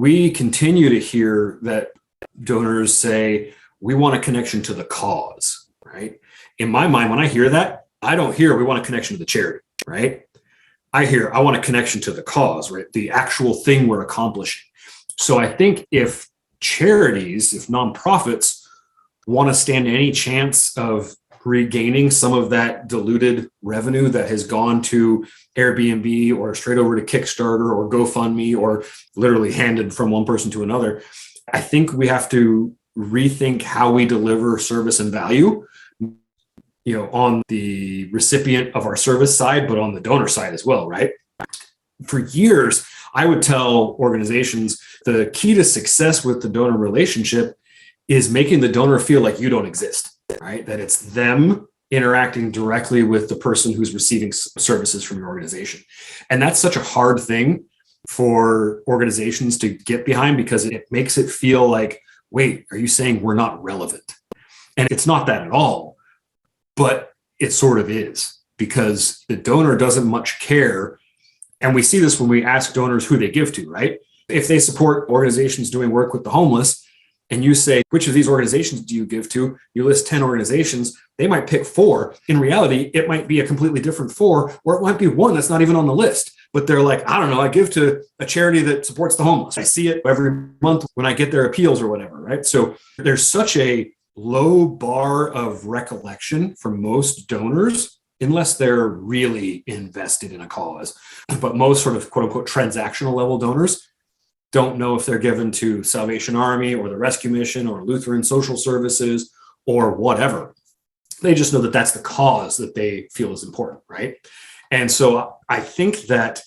we continue to hear that donors say, we want a connection to the cause, right? In my mind, when I hear that, I don't hear we want a connection to the charity, right? I hear I want a connection to the cause, right? The actual thing we're accomplishing. So I think if charities, if nonprofits want to stand any chance of regaining some of that diluted revenue that has gone to Airbnb or straight over to Kickstarter or GoFundMe or literally handed from one person to another, I think we have to rethink how we deliver service and value, on the recipient of our service side, but on the donor side as well, right? For years, I would tell organizations the key to success with the donor relationship is making the donor feel like you don't exist, right? That it's them interacting directly with the person who's receiving services from your organization. And that's such a hard thing for organizations to get behind because it makes it feel like, wait, are you saying we're not relevant? And it's not that at all, but it sort of is because the donor doesn't much care. And we see this when we ask donors who they give to, right? If they support organizations doing work with the homeless, and you say, which of these organizations do you give to? You list 10 organizations, they might pick 4. In reality, it might be a completely different 4, or it might be one that's not even on the list. But they're like, I don't know, I give to a charity that supports the homeless. I see it every month when I get their appeals or whatever, right? So there's such a low bar of recollection for most donors, unless they're really invested in a cause. But most sort of quote unquote transactional level donors don't know if they're given to Salvation Army or the Rescue Mission or Lutheran Social Services or whatever. They just know that that's the cause that they feel is important, right? And so I think that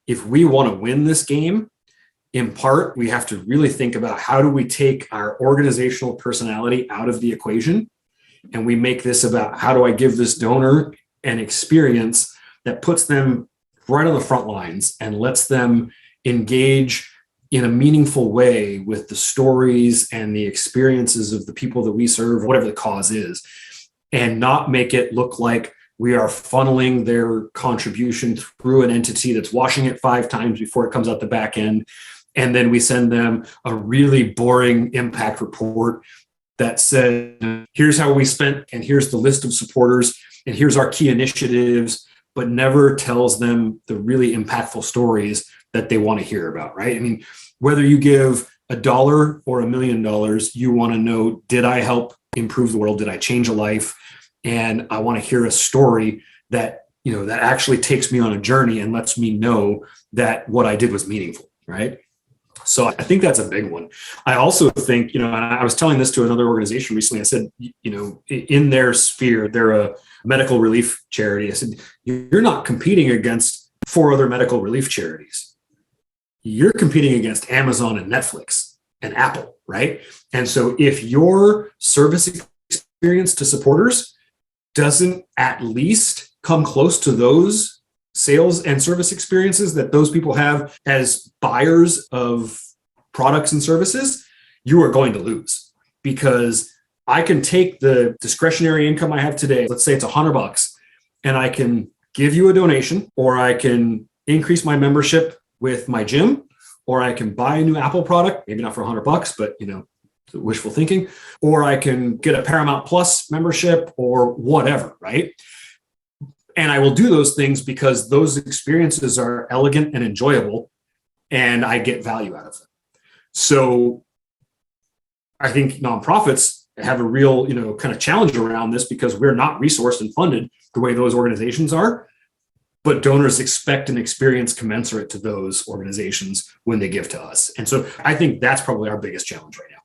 if we want to win this game, in part, we have to really think about how do we take our organizational personality out of the equation and we make this about how do I give this donor an experience that puts them right on the front lines and lets them engage in a meaningful way with the stories and the experiences of the people that we serve, whatever the cause is, and not make it look like we are funneling their contribution through an entity that's washing it 5 times before it comes out the back end. And then we send them a really boring impact report that says, here's how we spent, and here's the list of supporters, and here's our key initiatives, but never tells them the really impactful stories that they want to hear about, right? I mean, whether you give $1 or $1 million, you want to know, did I help improve the world? Did I change a life? And I want to hear a story that, that actually takes me on a journey and lets me know that what I did was meaningful, right? So I think that's a big one. I also think, and I was telling this to another organization recently. I said, in their sphere, they're a medical relief charity. I said, you're not competing against 4 other medical relief charities. You're competing against Amazon and Netflix and Apple, right? And so if your service experience to supporters doesn't at least come close to those sales and service experiences that those people have as buyers of products and services, you are going to lose, because I can take the discretionary income I have today, let's say it's $100, and I can give you a donation, or I can increase my membership with my gym, or I can buy a new Apple product, maybe not for $100, but wishful thinking, or I can get a Paramount Plus membership or whatever, right? And I will do those things because those experiences are elegant and enjoyable, and I get value out of them. So I think nonprofits have a real, kind of challenge around this, because we're not resourced and funded the way those organizations are, but donors expect an experience commensurate to those organizations when they give to us. And so I think that's probably our biggest challenge right now.